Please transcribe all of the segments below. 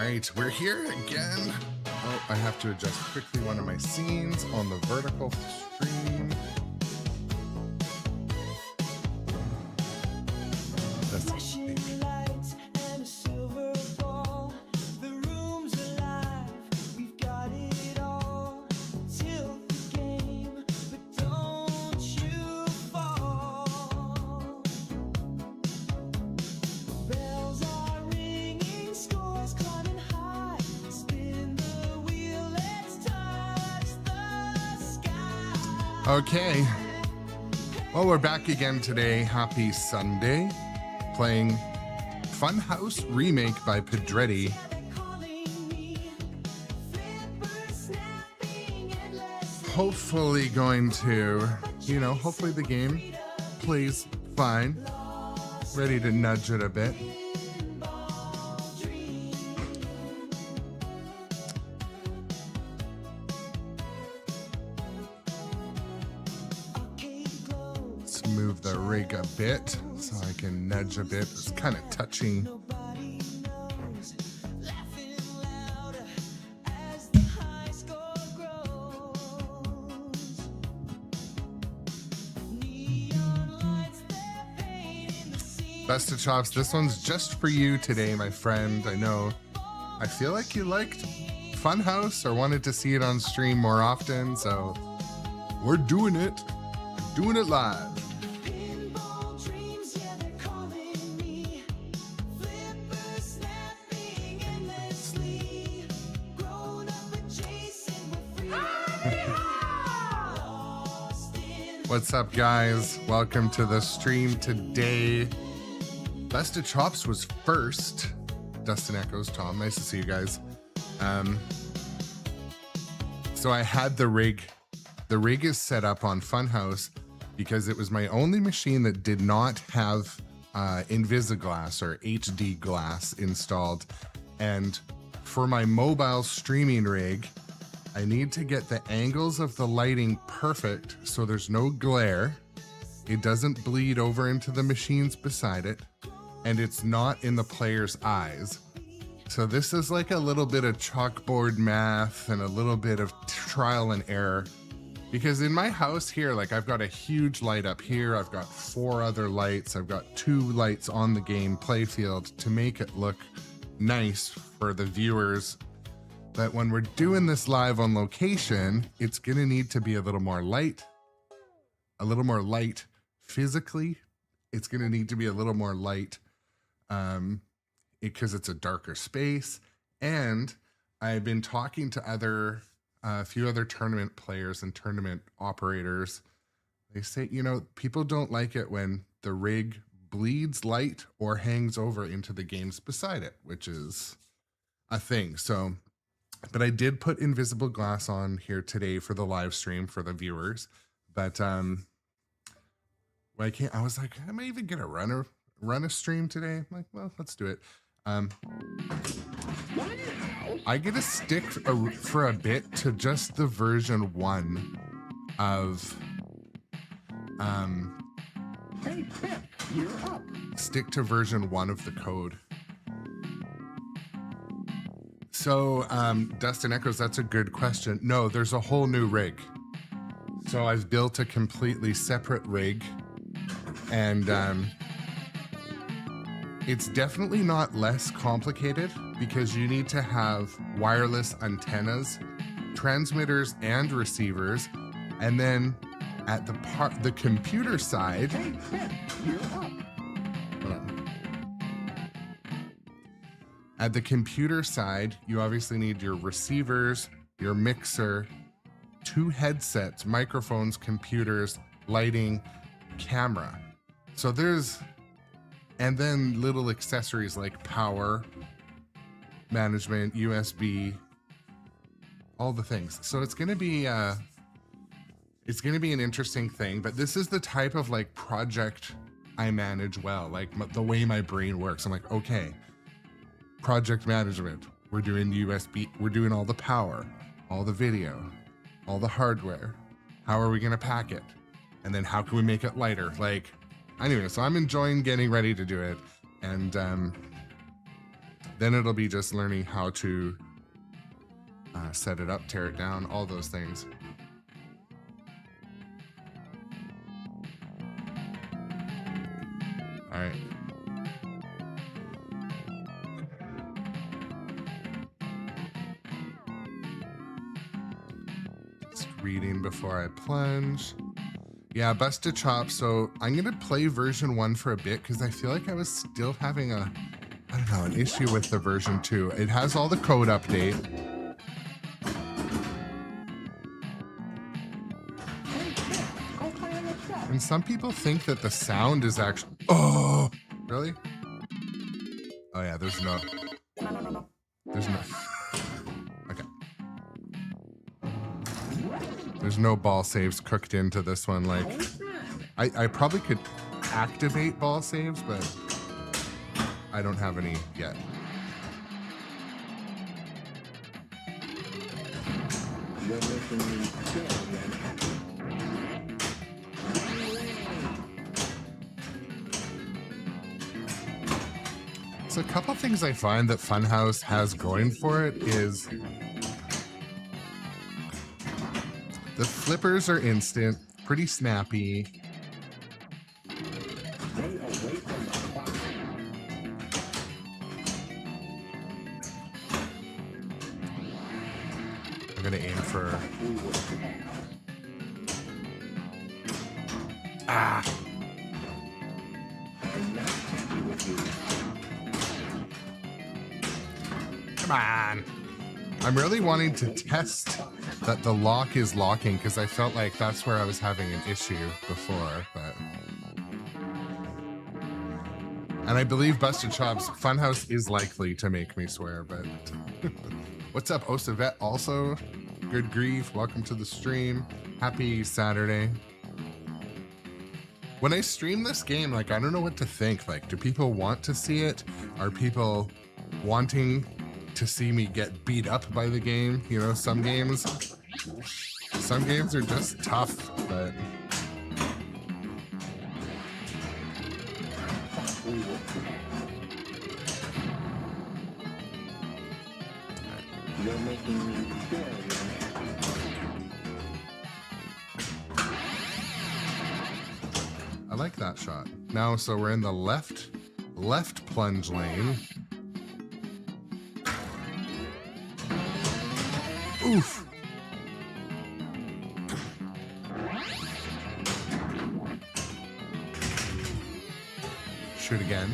right, we're here again. Oh, I have to adjust quickly one of my scenes on the vertical stream. Okay, well, we're back again today. Happy Sunday. Playing Funhouse Remake by Pedretti. Hopefully going to, hopefully the game plays fine. Ready to nudge it a bit. Move the rig a bit so I can nudge a bit. It's kind of touching. Best of Chops, this one's just for you today, my friend. I feel like you liked Funhouse or wanted to see it on stream more often, so we're doing it. We're doing it live. What's up, guys? Welcome to the stream today. Best of Chops was first. Dustin Echoes, Tom, nice to see you guys. So I had the rig. The rig is set up on Funhouse because it was my only machine that did not have Invisiglass or HD glass installed. And for my mobile streaming rig, I need to get the angles of the lighting perfect so there's no glare, it doesn't bleed over into the machines beside it, and it's not in the player's eyes. So this is like a little bit of chalkboard math and a little bit of trial and error. Because in my house here, like I've got a huge light up here, I've got 4 other lights, I've got 2 lights on the game playfield to make it look nice for the viewers. But when we're doing this live on location, it's gonna need to be a little more light physically. It's gonna need to be a little more light because it's a darker space. And I've been talking to a few other tournament players and tournament operators. They say, people don't like it when the rig bleeds light or hangs over into the games beside it, which is a thing. So, but I did put invisible glass on here today for the live stream for the viewers. But I was like, am I even gonna run a stream today? I'm like, well, let's do it. I get to stick for a bit to just the version 1 of hey, Pip, you're up. Stick to version 1 of the code. So, Dustin Echoes, that's a good question. No, there's a whole new rig. So I've built a completely separate rig, and it's definitely not less complicated because you need to have wireless antennas, transmitters, and receivers, and then at the computer side. Hey, Pip, you're up. Hold on. At the computer side, you obviously need your receivers, your mixer, 2 headsets, microphones, computers, lighting, camera. So and then little accessories like power, management, USB, all the things. So it's gonna be an interesting thing, but this is the type of like project I manage well, like the way my brain works. I'm like, okay, project management, we're doing USB, we're doing all the power, all the video, all the hardware. How are we gonna pack it? And then how can we make it lighter? Like, anyway, so I'm enjoying getting ready to do it. And Then it'll be just learning how to set it up, tear it down, all those things. All right. Just reading before I plunge. Yeah, busted chops. So I'm gonna play version 1 for a bit because I feel like I was still having I don't know, an issue with the version 2. It has all the code update. And some people think that the sound is actually... Oh, really? Oh yeah, there's no... Okay. There's no ball saves cooked into this one. Like, I probably could activate ball saves, but I don't have any yet. So a couple things I find that Funhouse has going for it is the flippers are instant, pretty snappy. I'm gonna aim for... Ah! Come on! I'm really wanting to test that the lock is locking because I felt like that's where I was having an issue before, but... And I believe Busted Chops, Funhouse is likely to make me swear, but... What's up, Osavet? Also, good grief. Welcome to the stream. Happy Saturday. When I stream this game, like, I don't know what to think. Like, do people want to see it? Are people wanting to see me get beat up by the game? You know, some games are just tough, but... You're making me feel. I like that shot. Now, so we're in the left plunge lane. Oof. Shoot again.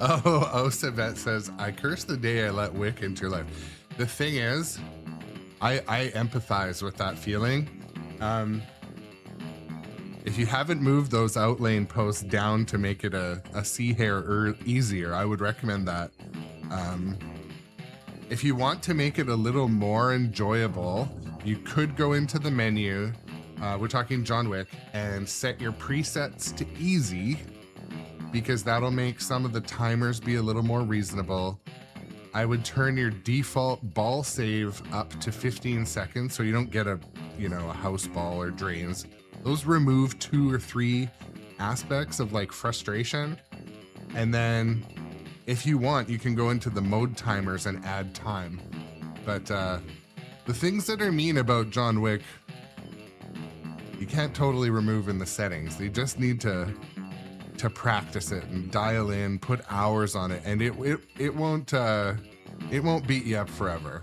Oh, Osavet says, I curse the day I let Wick into your life. The thing is, I empathize with that feeling. If you haven't moved those outlane posts down to make it a C hair easier, I would recommend that. If you want to make it a little more enjoyable, you could go into the menu, we're talking John Wick, and set your presets to easy, because that'll make some of the timers be a little more reasonable. I would turn your default ball save up to 15 seconds so you don't get a house ball or drains. Those remove 2 or 3 aspects of like frustration. And then if you want, you can go into the mode timers and add time. But the things that are mean about John Wick, you can't totally remove in the settings. They just need to practice it and dial in, put hours on it, and it won't beat you up forever.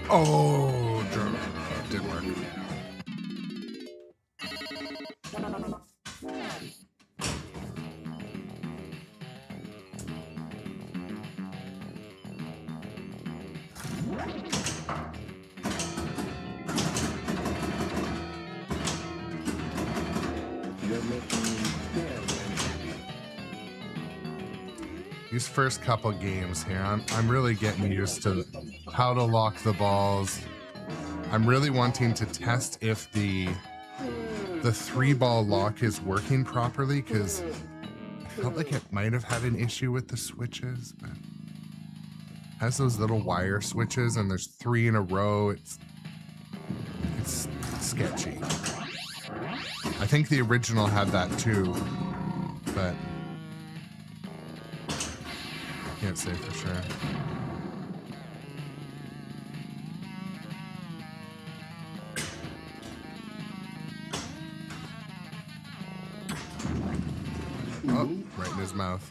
Oh, didn't work. These first couple games here, I'm really getting used to how to lock the balls. I'm really wanting to test if the 3-ball lock is working properly, because I felt like it might have had an issue with the switches, but it has those little wire switches and there's 3 in a row. It's sketchy. I think the original had that too, but can't say for sure. Oh, right in his mouth.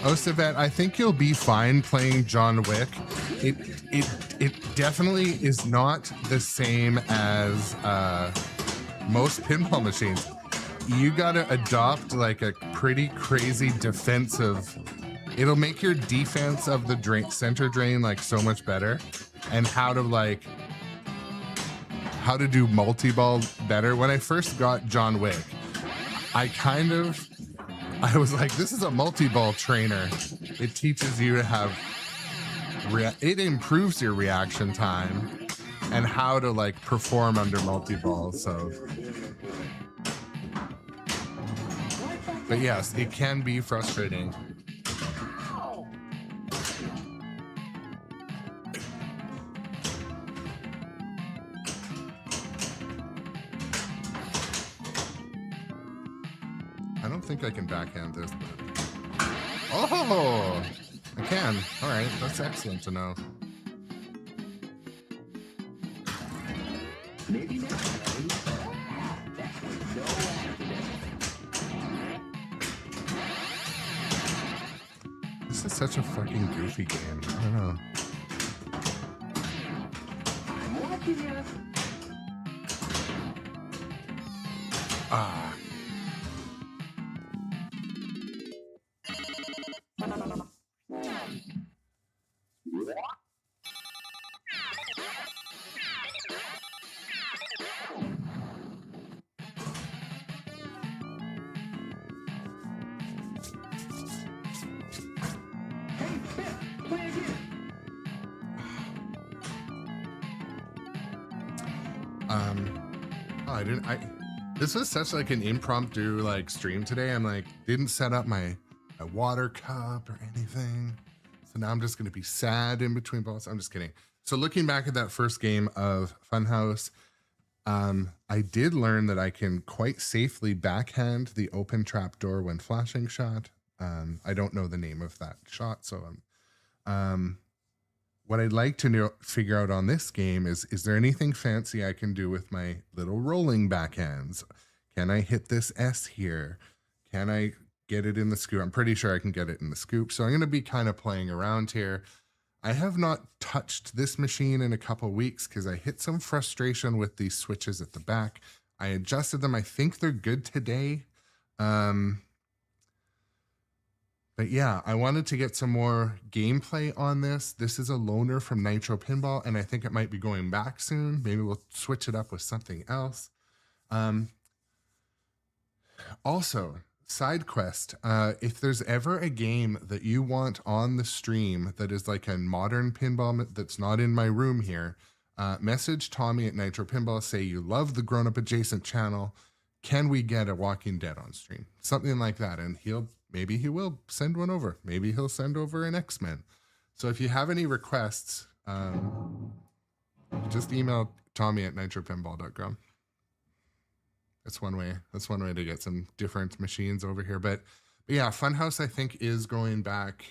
Oh, Savette, I think you'll be fine playing John Wick. It definitely is not the same as most pinball machines. You gotta adopt like a pretty crazy defensive. It'll make your defense of the center drain like so much better, and how to do multi-ball better. When I first got John Wick, I was like, this is a multi-ball trainer. It teaches you to have, it improves your reaction time and how to like perform under multi-ball. So, but yes, it can be frustrating. I don't think I can backhand this, but oh, I can. All right, that's excellent to know. This is such a fucking goofy game. I don't know. Ah. This was such like an impromptu like stream today. I'm like, didn't set up my water cup or anything. So now I'm just going to be sad in between balls. I'm just kidding. So looking back at that first game of Funhouse, I did learn that I can quite safely backhand the open trap door when flashing shot. I don't know the name of that shot. So what I'd like to figure out on this game is there anything fancy I can do with my little rolling backhands? Can I hit this S here? Can I get it in the scoop? I'm pretty sure I can get it in the scoop. So I'm going to be kind of playing around here. I have not touched this machine in a couple weeks because I hit some frustration with these switches at the back. I adjusted them. I think they're good today. But yeah, I wanted to get some more gameplay on this. This is a loaner from Nitro Pinball, and I think it might be going back soon. Maybe we'll switch it up with something else. Also, side quest, if there's ever a game that you want on the stream that is like a modern pinball that's not in my room here, message Tommy at Nitro Pinball, say you love the Grownup Adjacent channel. Can we get a Walking Dead on stream? Something like that, and maybe he will send one over. Maybe he'll send over an X-Men. So if you have any requests, just email Tommy at nitropinball.com. That's one way. That's one way to get some different machines over here. But yeah, Funhouse I think is going back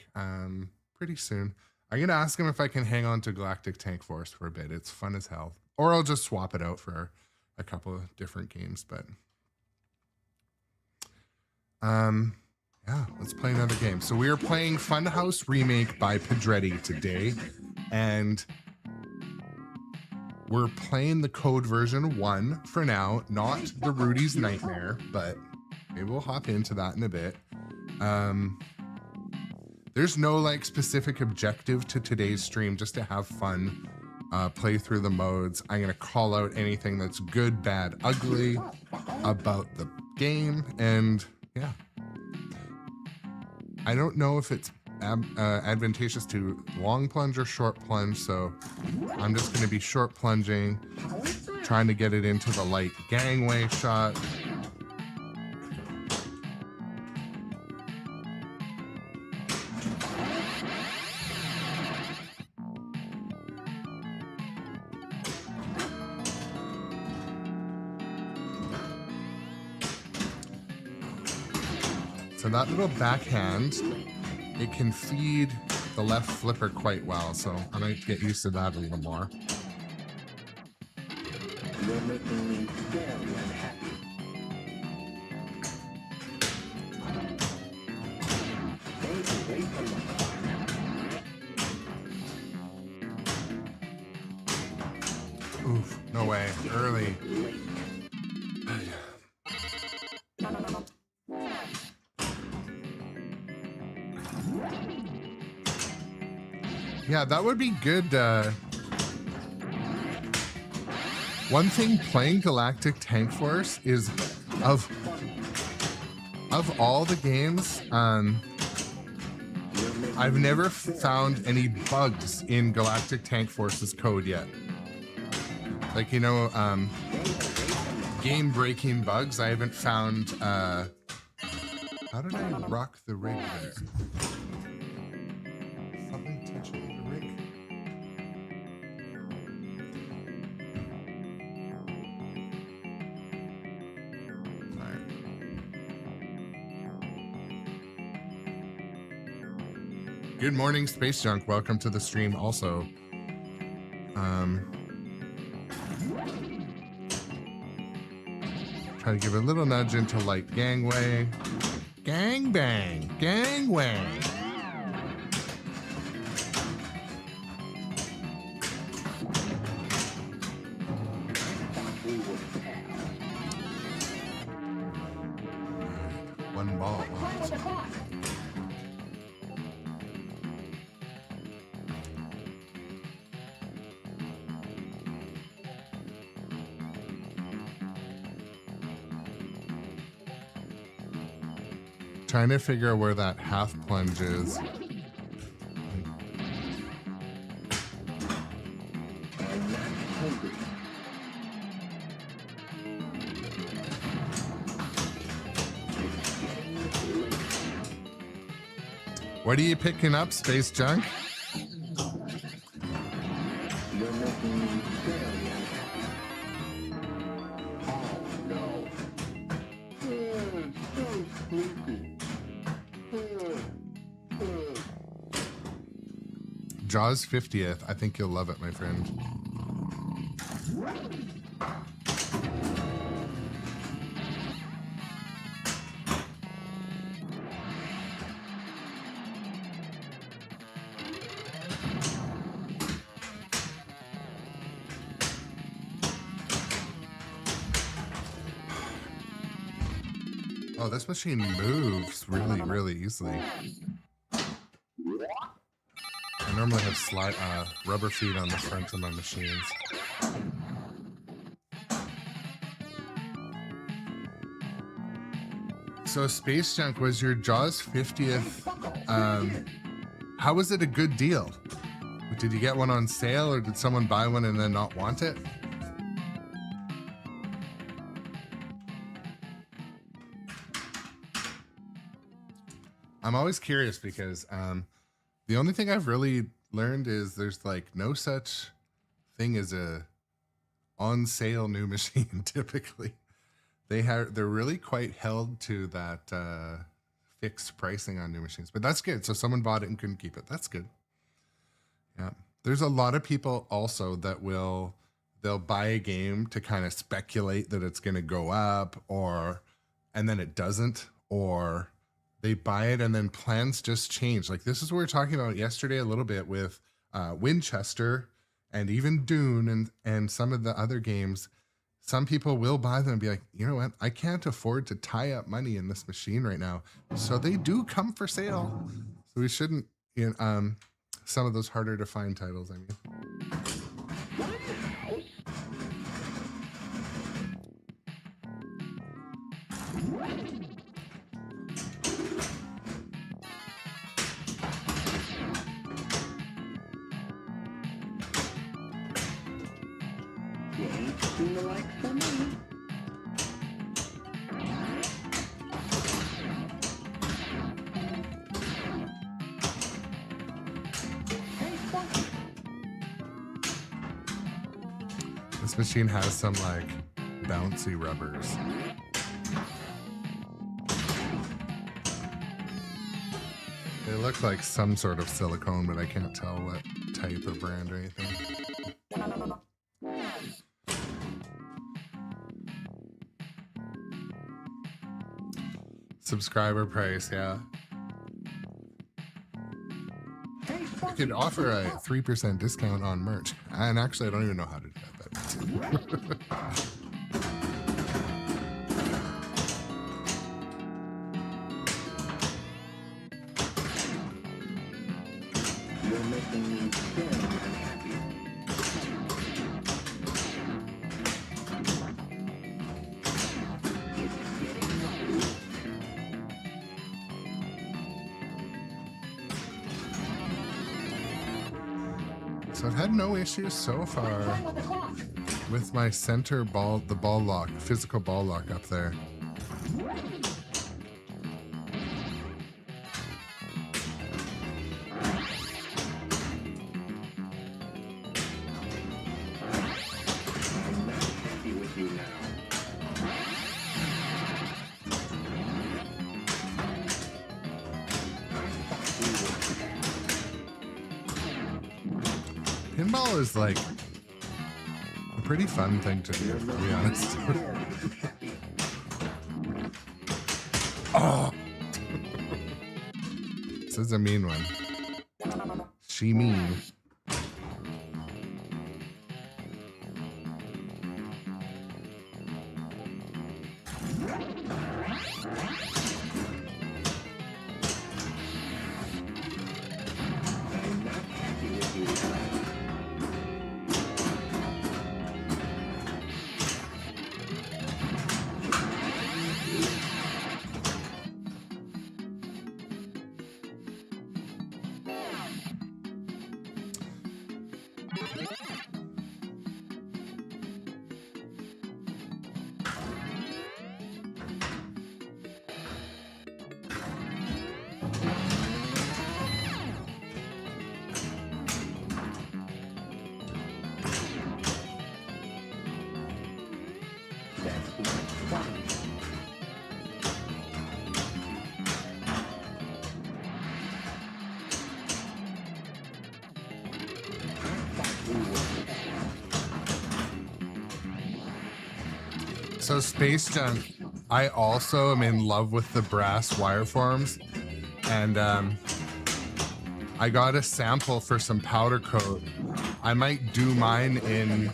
pretty soon. I'm gonna ask him if I can hang on to Galactic Tank Force for a bit. It's fun as hell. Or I'll just swap it out for a couple of different games. But yeah, let's play another game. So we are playing Funhouse Remake by Pedretti today, and we're playing the code version 1 for now, not the Rudy's Nightmare, but maybe we'll hop into that in a bit. There's no like specific objective to today's stream, just to have fun, play through the modes. I'm gonna call out anything that's good, bad, ugly about the game, and Yeah. I don't know if it's advantageous to long plunge or short plunge, so I'm just going to be short plunging, trying to get it into the light gangway shot. So that little backhand, it can feed the left flipper quite well, so I might get used to that a little more. You're making me very unhappy. Stay away from the car. Oof, no way, early. Yeah, that would be good. One thing playing Galactic Tank Force is of all the games, I've never found any bugs in Galactic Tank Force's code yet. Like, you know, game-breaking bugs. I haven't found. How did I rock the rig there? Something touching the rig. Good morning, Space Junk. Welcome to the stream also. Try to give a little nudge into light gangway. Gang bang, gangway. One ball. Trying to figure out where that half plunge is. What are you picking up, Space Junk? Jaws 50th. I think you'll love it, my friend. Oh, this machine moves really, really easily. I normally have rubber feet on the front of my machines. So Space Junk, was your Jaws 50th, how was it a good deal? Did you get one on sale, or did someone buy one and then not want it? I'm always curious because the only thing I've really learned is there's like no such thing as a on sale new machine. Typically, they're really quite held to that fixed pricing on new machines. But that's good. So someone bought it and couldn't keep it. That's good. Yeah, there's a lot of people also that they'll buy a game to kind of speculate that it's going to go up, and then it doesn't, or they buy it and then plans just change. Like this is what we were talking about yesterday a little bit with Winchester and even Dune and some of the other games. Some people will buy them and be like, you know what? I can't afford to tie up money in this machine right now. So they do come for sale. So we shouldn't, some of those harder to find titles, I mean. Seem to like for me. Hey, Funky. This machine has some like bouncy rubbers. They look like some sort of silicone, but I can't tell what type or brand or anything. Subscriber price, yeah. Hey, I Funky. could offer a 3% discount on merch. And actually, I don't even know how to do that. But You're making me very unhappy. It's getting late. so I've had no issues so far with my center ball, the ball lock, physical ball lock up there. I'm not happy with you now. Pinball is like a pretty fun thing to do, to be honest. Oh! This is a mean one. She mean. I'm not happy with you now. That's not funny. I thought we were So Space Junk, I also am in love with the brass wire forms, and I got a sample for some powder coat. I might do mine in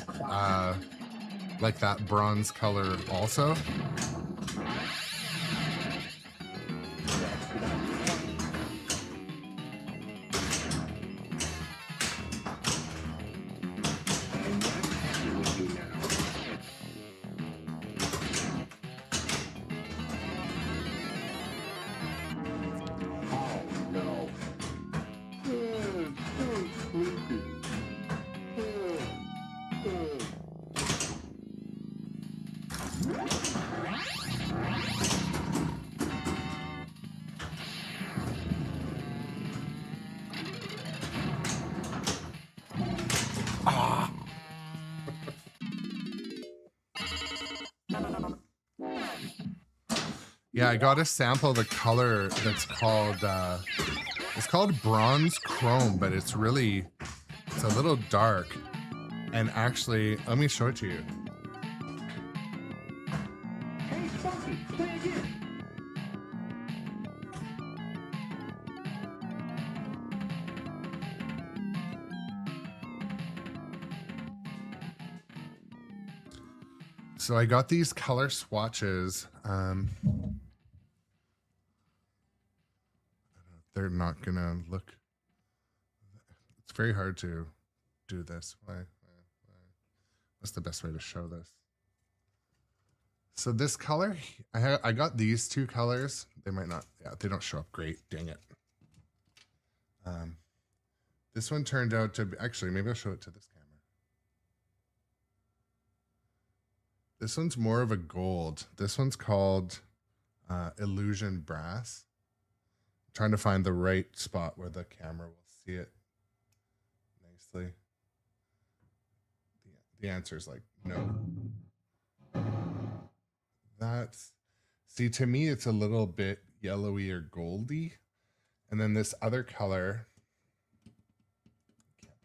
like that bronze color also. I'm not happy with you now. Oh no. So sleepy. Yeah, I got to sample the color that's called it's called bronze chrome, but it's a little dark. And actually, let me show it to you. Hey, Funky, play again. So I got these color swatches. They're not gonna look. It's very hard to do this. Why? What's the best way to show this? So this color, I got these two colors. They might not. Yeah, they don't show up great. Dang it. This one turned out to be, actually, maybe I'll show it to this camera. This one's more of a gold. This one's called Illusion Brass. I'm trying to find the right spot where the camera will see it nicely. The answer is like no. That's, see, to me, it's a little bit yellowy or goldy. And then this other color, I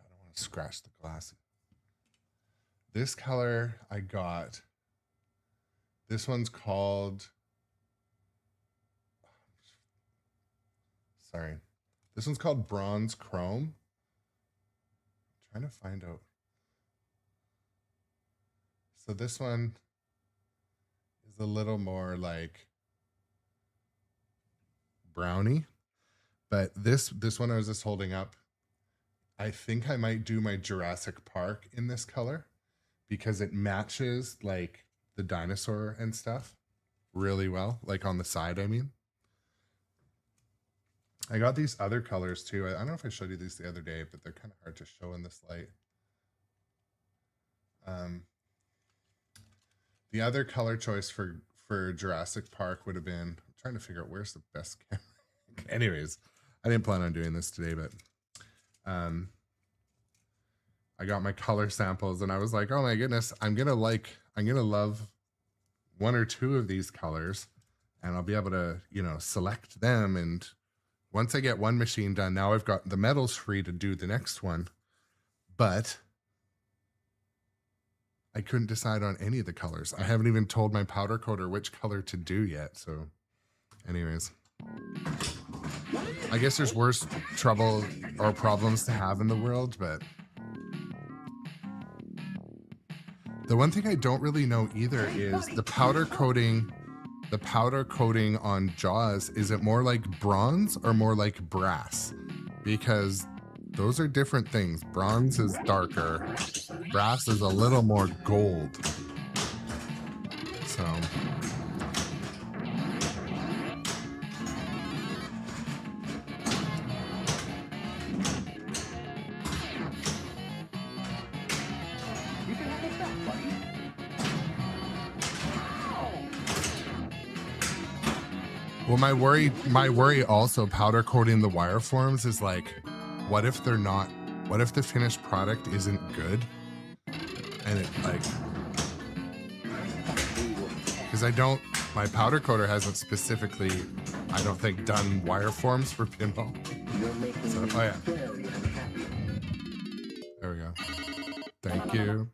don't want to scratch the glass. This color I got, this one's called, sorry, this one's called Bronze Chrome. I'm trying to find out. So this one is a little more like brownie, but this one I was just holding up, I think I might do my Jurassic Park in this color because it matches like the dinosaur and stuff really well, like on the side, I mean. I got these other colors too. I don't know if I showed you these the other day, but they're kind of hard to show in this light. The other color choice for Jurassic Park would have been, I'm trying to figure out where's the best camera. Anyways, I didn't plan on doing this today, but I got my color samples and I was like, oh my goodness, I'm gonna love one or two of these colors and I'll be able to, you know, select them. And once I get one machine done, now I've got the metals free to do the next one. But I couldn't decide on any of the colors. I haven't even told my powder coater which color to do yet. So anyways, I guess there's worse trouble or problems to have in the world, but the one thing I don't really know either is the powder coating on Jaws. Is it more like bronze or more like brass? Because those are different things. Bronze is darker. Brass is a little more gold. So well, my worry also powder coating the wire forms is like, what if the finished product isn't good? And it like, because my powder coater hasn't specifically, I don't think, done wire forms for pinball. So, oh yeah. There we go. Thank you.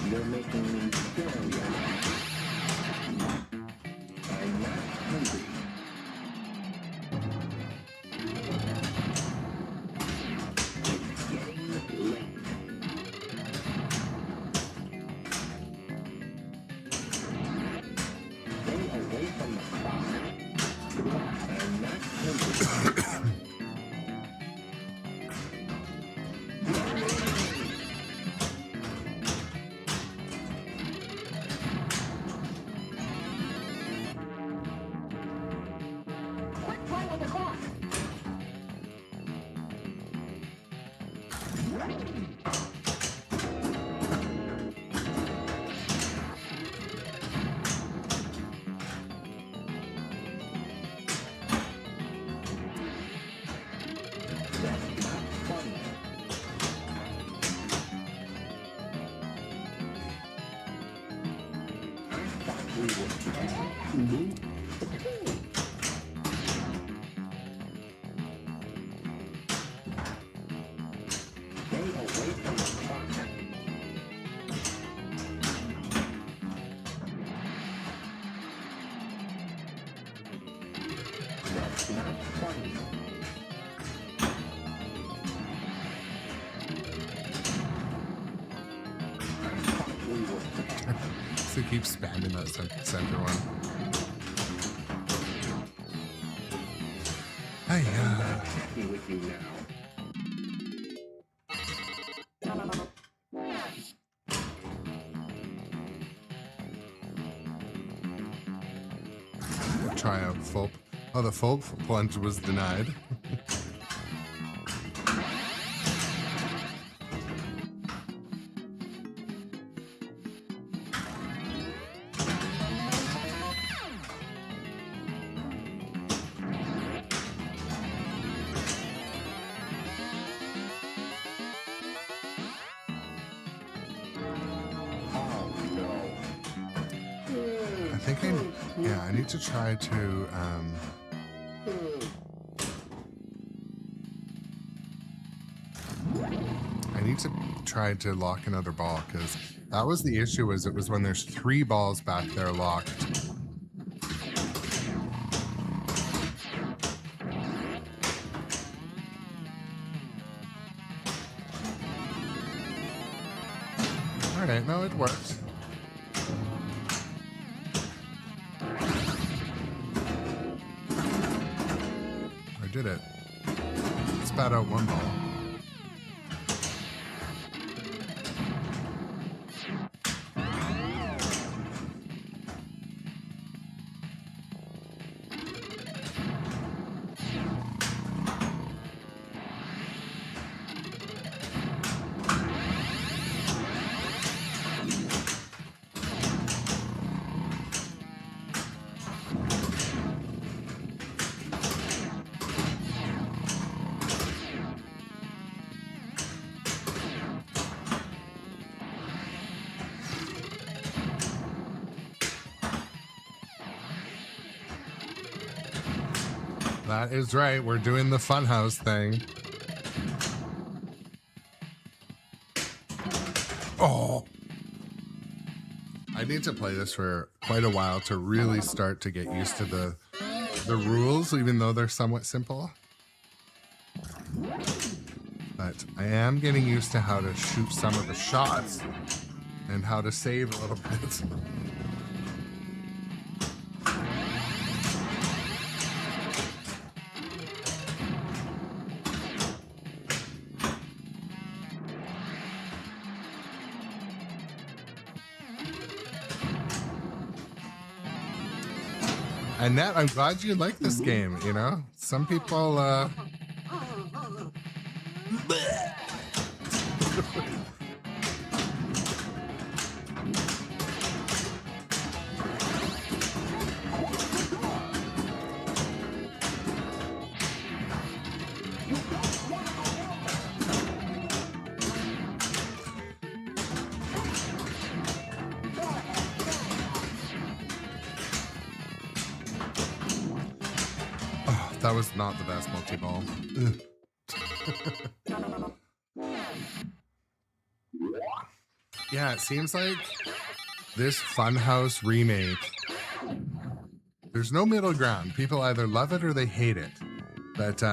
You're making me very unhappy. I'm not hungry. It's getting late. Stay away from the clock. I'm not hungry. to keep spamming that center one. Hiya. Be with you now. Try out full. Oh, the full plunge was denied. I need to try to lock another ball, because that was the issue. Was it was when there's 3 balls back there locked. All right, no, it worked. Did it. Spat out 1 ball. That is right. We're doing the Funhouse thing. Oh. I need to play this for quite a while to really start to get used to the rules, even though they're somewhat simple. But I am getting used to how to shoot some of the shots and how to save a little bit. Annette, I'm glad you like this game, you know? Some people, that was not the best multi-ball. Yeah, it seems like this Funhouse remake, there's no middle ground. People either love it or they hate it. But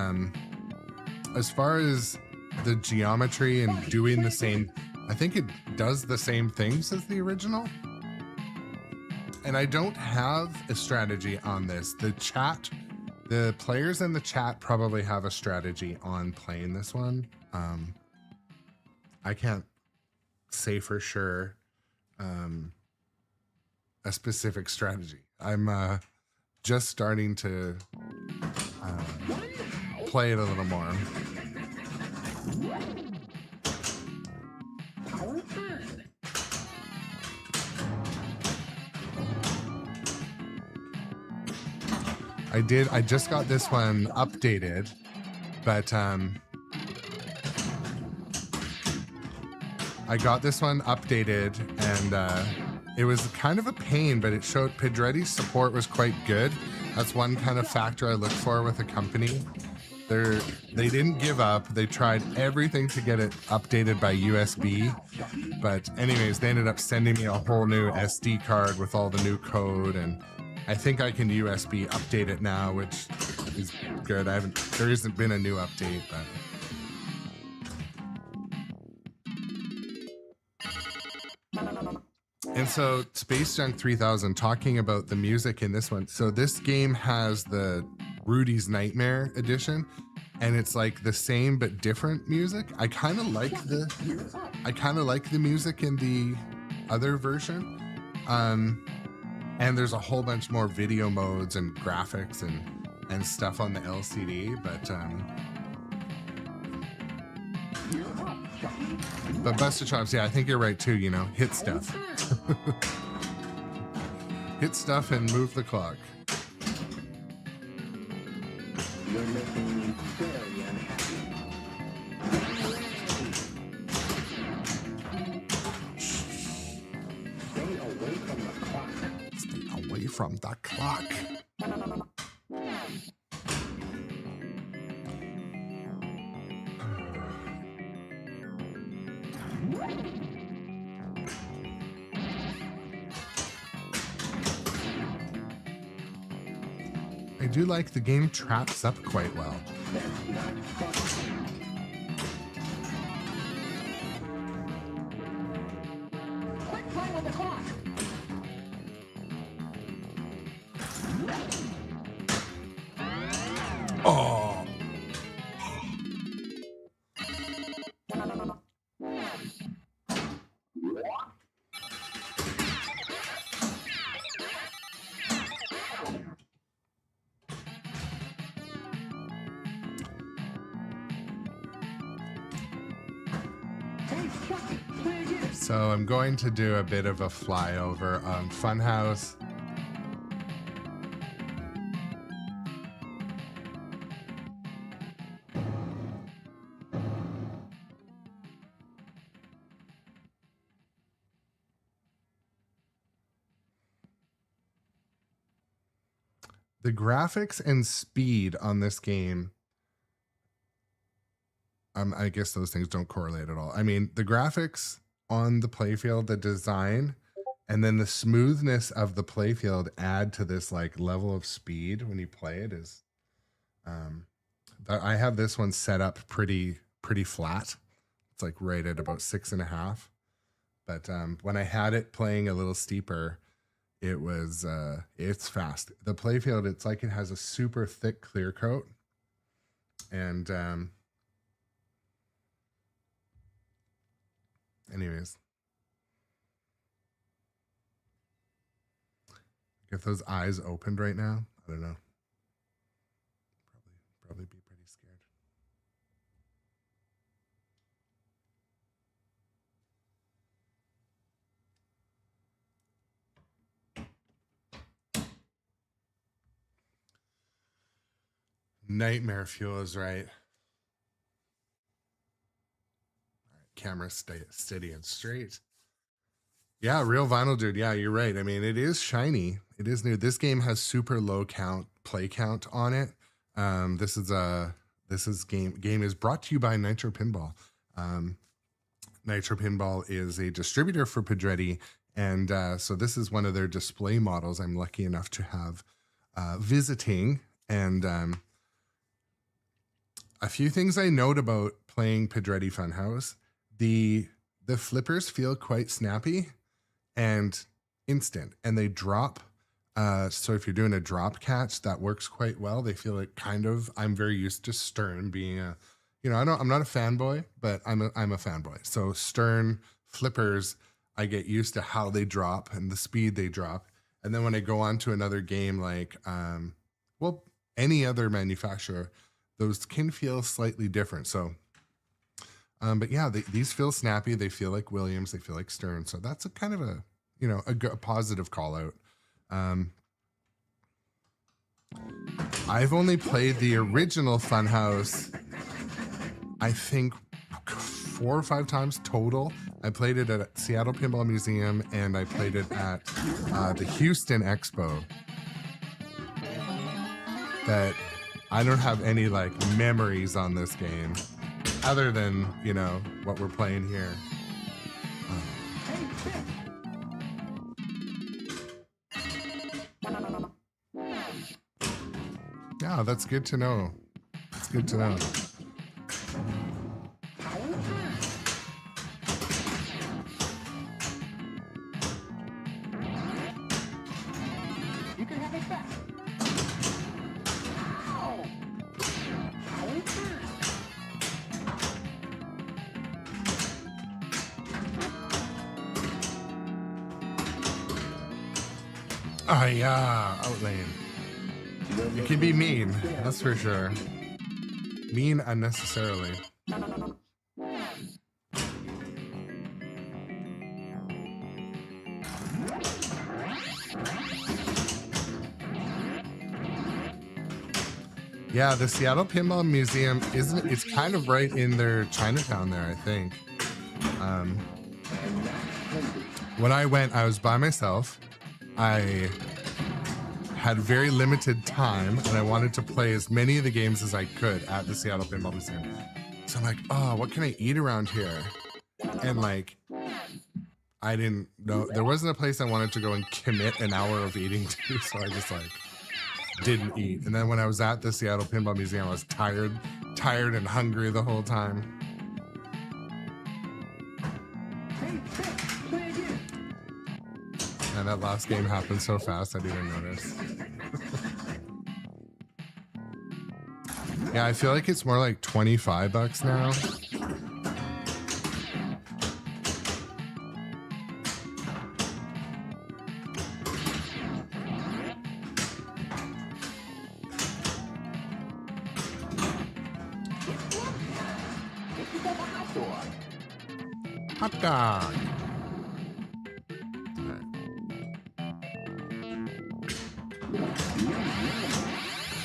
as far as the geometry and doing the same, I think it does the same things as the original. And I don't have a strategy on this. The players in the chat probably have a strategy on playing this one. I can't say for sure a specific strategy. I'm just starting to play it a little more. I just got this one updated, but I got this one updated and it was kind of a pain, but it showed Pedretti's support was quite good. That's one kind of factor I look for with a company. They didn't give up. They tried everything to get it updated by USB. But anyways, they ended up sending me a whole new SD card with all the new code, and I think I can USB update it now, which is good. There hasn't been a new update, but And so Space Junk 3000, talking about the music in this one. So this game has the Rudy's Nightmare edition, and it's like the same but different music. I kind of like the music in the other version. And there's a whole bunch more video modes and graphics and stuff on the LCD, but Buster Chops, yeah, I think you're right too, you know, hit stuff. Hit stuff and move the clock. You're making me very unhappy. Stay away from the clock. Stay away from the clock. I do like the game traps up quite well. That's not fun. Quit playing with the clock. Oh. So I'm going to do a bit of a flyover on Funhouse. The graphics and speed on this game, I guess those things don't correlate at all. I mean, the graphics on the playfield, the design, and then the smoothness of the playfield add to this like level of speed when you play it is, I have this one set up pretty flat. It's like right at about 6.5. But when I had it playing a little steeper, it was, it's fast. The playfield, it's like it has a super thick clear coat. And anyways, if those eyes opened right now, I don't know. Probably be pretty scared. Nightmare fuel is right. All right, camera stay steady and straight. Yeah, real vinyl, dude. Yeah, you're right. I mean, it is shiny. It is new. This game has super low play count on it. This game is brought to you by Nitro Pinball. Nitro Pinball is a distributor for Pedretti, and so this is one of their display models I'm lucky enough to have visiting. And a few things I note about playing Pedretti Funhouse: the flippers feel quite snappy and instant, and they drop. So if you're doing a drop catch, that works quite well. They feel like I'm very used to Stern being a, I'm not a fanboy, but I'm a fanboy. So Stern flippers, I get used to how they drop and the speed they drop. And then when I go on to another game, like, any other manufacturer, those can feel slightly different. So, but yeah, these feel snappy. They feel like Williams. They feel like Stern. So that's a kind of a positive call out. I've only played the original Funhouse, I think 4 or 5 times total. I played it at Seattle Pinball Museum, and I played it at the Houston Expo. But I don't have any like memories on this game other than, what we're playing here. Yeah, that's good to know. It's good to know. Oh yeah, Outlane. It can be mean, that's for sure. Mean unnecessarily. Yeah, the Seattle Pinball Museum isn't. It's kind of right in their Chinatown there, I think. When I went, I was by myself. I had very limited time, and I wanted to play as many of the games as I could at the Seattle Pinball Museum. So I'm like, oh, what can I eat around here? And like, I didn't know, there wasn't a place I wanted to go and commit an hour of eating to, so I just like didn't eat. And then when I was at the Seattle Pinball Museum, I was tired and hungry the whole time. And that last game happened so fast I didn't even notice. Yeah, I feel like it's more like 25 bucks now. Hot dog.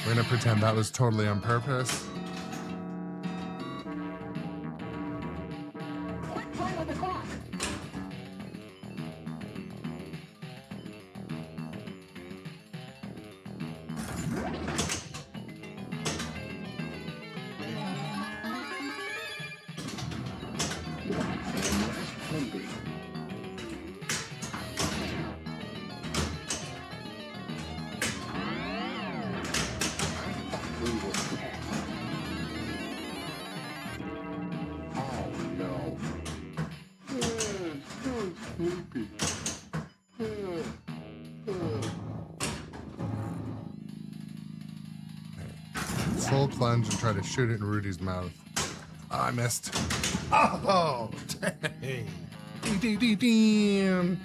We're gonna pretend that was totally on purpose. Full plunge and try to shoot it in Rudy's mouth. Oh, I missed. Oh, dang. Damn.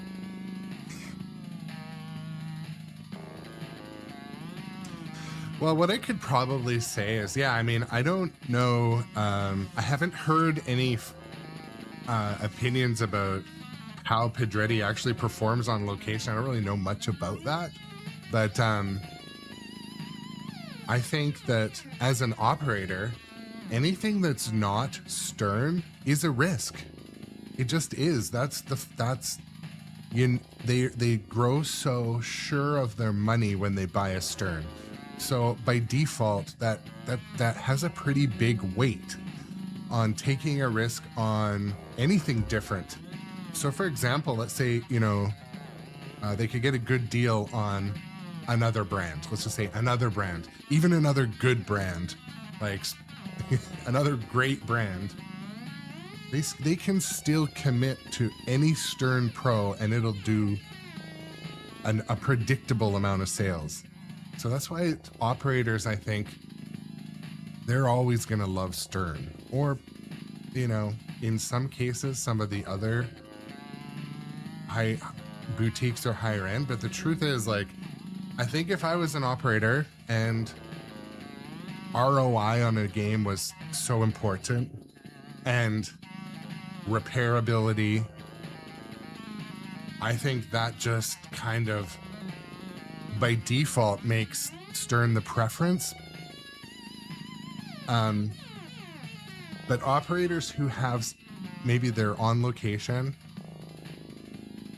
Well, what I could probably say is, yeah, I mean, I don't know. I haven't heard any opinions about how Pedretti actually performs on location. I don't really know much about that, but I think that as an operator, anything that's not Stern is a risk. It just is. They grow so sure of their money when they buy a Stern. So by default, that has a pretty big weight on taking a risk on anything different. So for example, let's say, they could get a good deal on another brand. Let's just say another brand, even another good brand, like another great brand. They can still commit to any Stern Pro and it'll do a predictable amount of sales. So that's why operators, I think, they're always going to love Stern, or, in some cases, some of the other high boutiques are higher end. But the truth is, like, I think if I was an operator and ROI on a game was so important and repairability, I think that just kind of by default makes Stern the preference. But operators who have, maybe they're on location,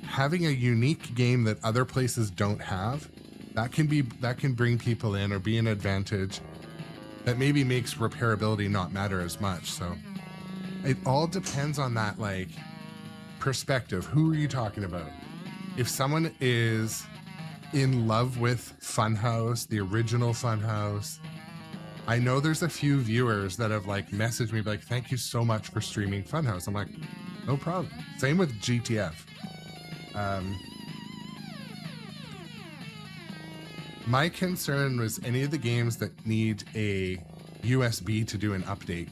having a unique game that other places don't have, that can bring people in or be an advantage that maybe makes repairability not matter as much. So it all depends on that, like, perspective. Who are you talking about? If someone is in love with Funhouse, the original Funhouse, I know there's a few viewers that have like messaged me like, thank you so much for streaming Funhouse. I'm like, no problem. Same with GTF. My concern was any of the games that need a USB to do an update,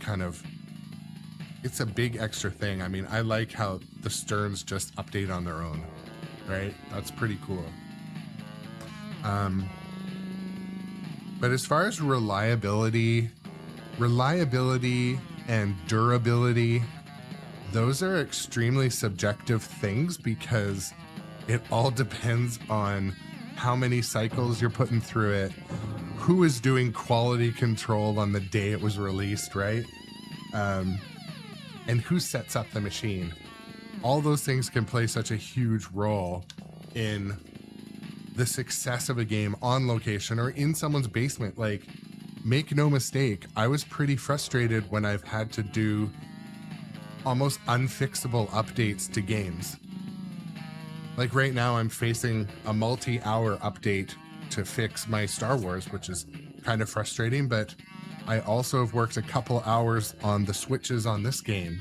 it's a big extra thing. I mean, I like how the Sterns just update on their own, right? That's pretty cool. But as far as reliability and durability, those are extremely subjective things because it all depends on how many cycles you're putting through it, who is doing quality control on the day it was released, right? And who sets up the machine. All those things can play such a huge role in the success of a game on location or in someone's basement. Like, make no mistake, I was pretty frustrated when I've had to do almost unfixable updates to games. Like right now I'm facing a multi-hour update to fix my Star Wars, which is kind of frustrating, but I also have worked a couple hours on the switches on this game.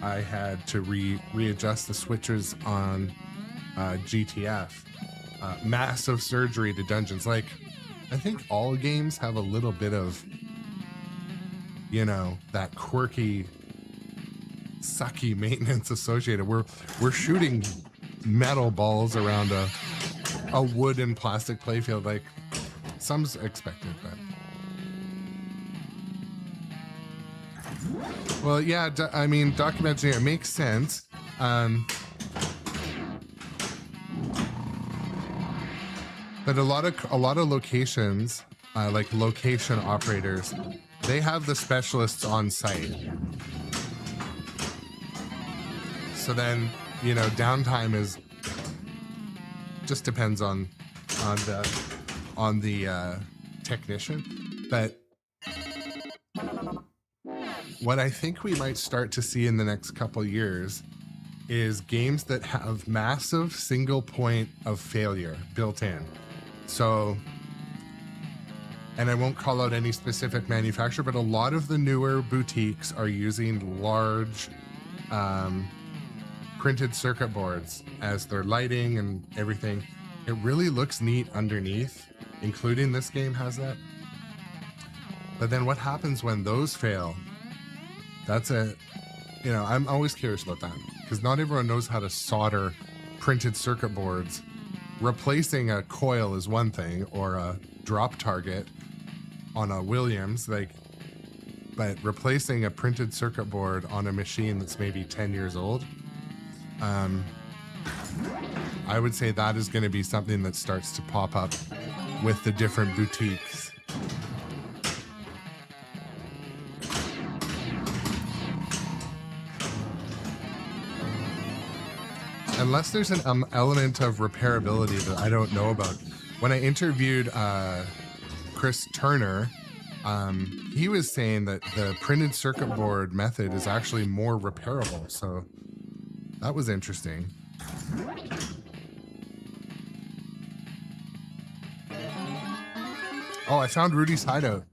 I had to readjust the switches on GTF. Massive surgery to dungeons. Like, I think all games have a little bit of, you know, that quirky, sucky maintenance associated. We're shooting metal balls around a wood and plastic playfield. Like, some's expected, but. Well, yeah, I mean, documenting it makes sense. But a lot of locations, like location operators, they have the specialists on site. So then, you know, downtime is just depends on the technician. But what I think we might start to see in the next couple years is games that have massive single point of failure built in. So, and I won't call out any specific manufacturer, but a lot of the newer boutiques are using large printed circuit boards as their lighting and everything. It really looks neat underneath, including this game has that. But then what happens when those fail? That's I'm always curious about that because not everyone knows how to solder printed circuit boards. Replacing a coil is one thing, or a drop target on a Williams, but replacing a printed circuit board on a machine that's maybe 10 years old, I would say that is going to be something that starts to pop up with the different boutiques. Unless there's an element of repairability that I don't know about. When I interviewed Chris Turner, he was saying that the printed circuit board method is actually more repairable. So that was interesting. Oh, I found Rudy's hideout.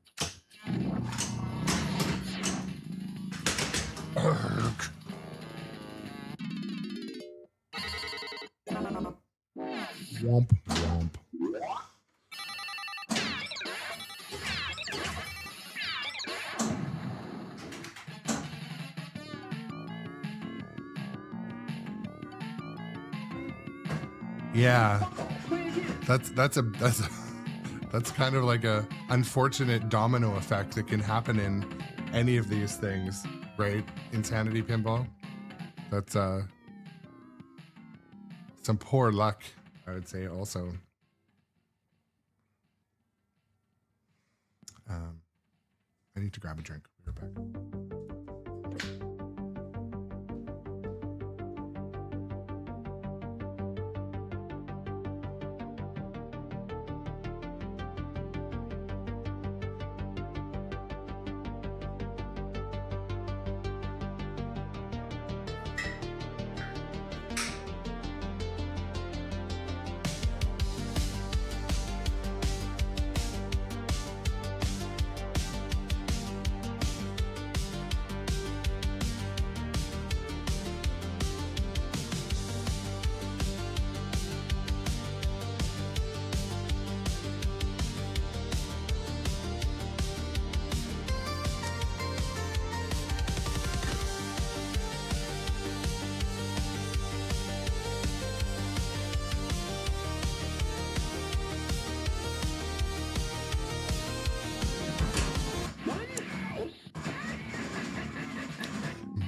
Womp, womp. Yeah, that's kind of like a unfortunate domino effect that can happen in any of these things, right? Insanity Pinball. That's some poor luck, I would say also. I need to grab a drink. We'll be right back.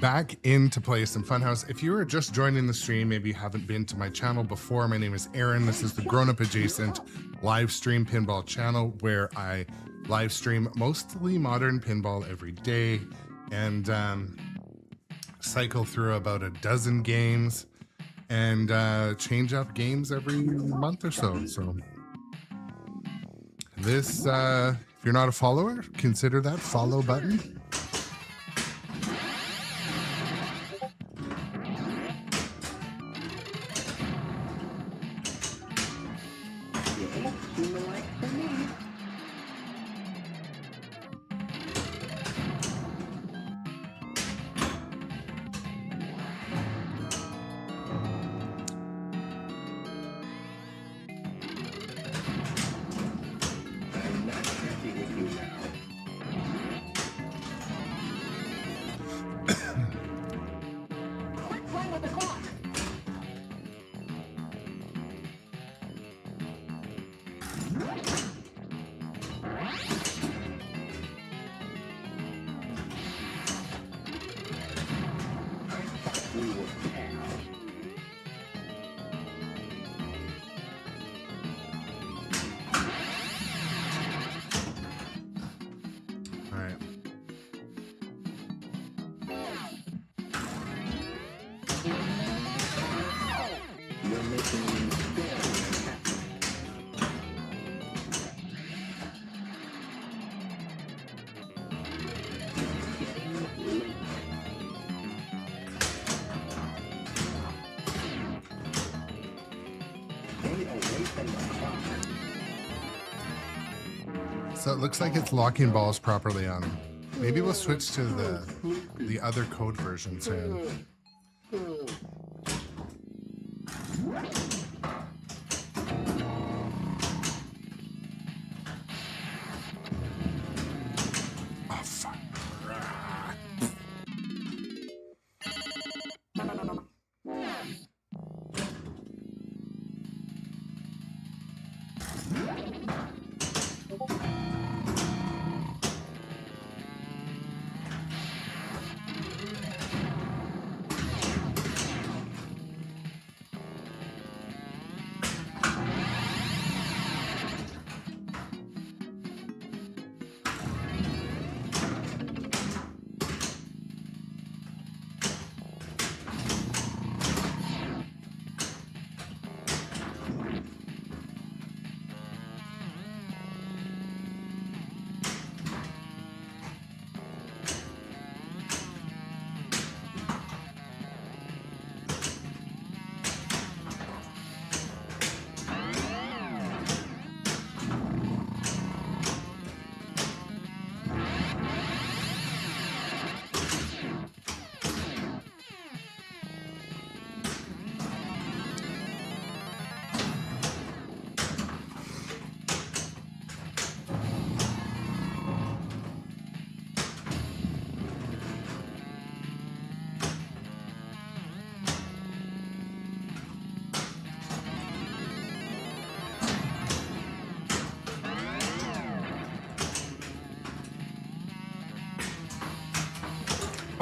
back in to play some Funhouse. If you are just joining the stream, maybe you haven't been to my channel before, my name is Aaron. This is the Grownup adjacent live stream pinball channel where I live stream mostly modern pinball every day and cycle through about a dozen games and change up games every month or so. So this, if you're not a follower, consider that follow button. So it looks like it's locking balls properly on them. Maybe we'll switch to the other code version soon. Oh, fuck.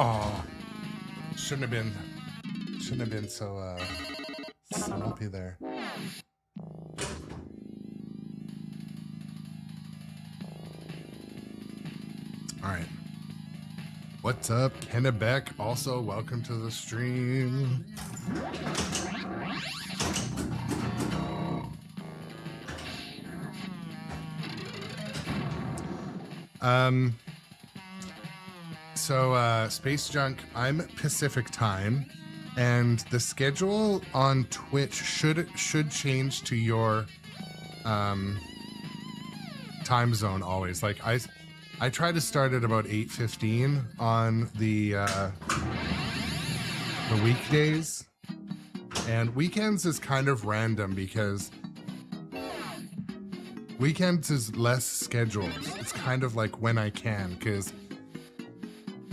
Oh, shouldn't have been so sloppy there. All right. What's up, Kennebec? Also, welcome to the stream. So Space Junk, I'm Pacific time, and the schedule on Twitch should change to your time zone always. Like I try to start at about 8:15 on the weekdays, and weekends is kind of random because weekends is less scheduled. It's kind of like when I can, because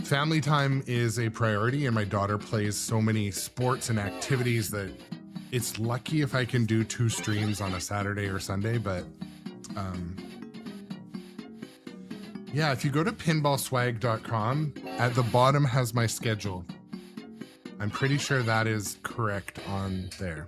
family time is a priority and my daughter plays so many sports and activities that it's lucky if I can do 2 streams on a Saturday or Sunday. But yeah, if you go to pinballswag.com, at the bottom has my schedule, I'm pretty sure that is correct on there.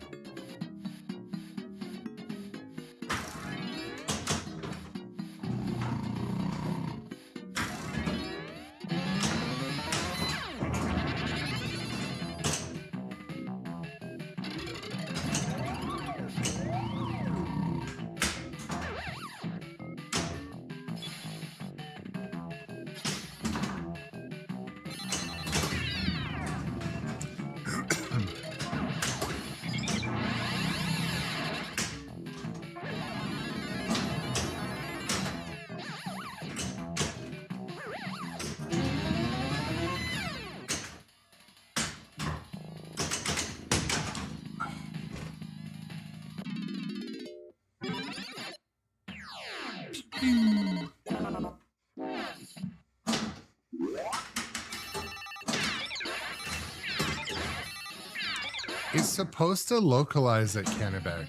It's supposed to localize at Kennebec.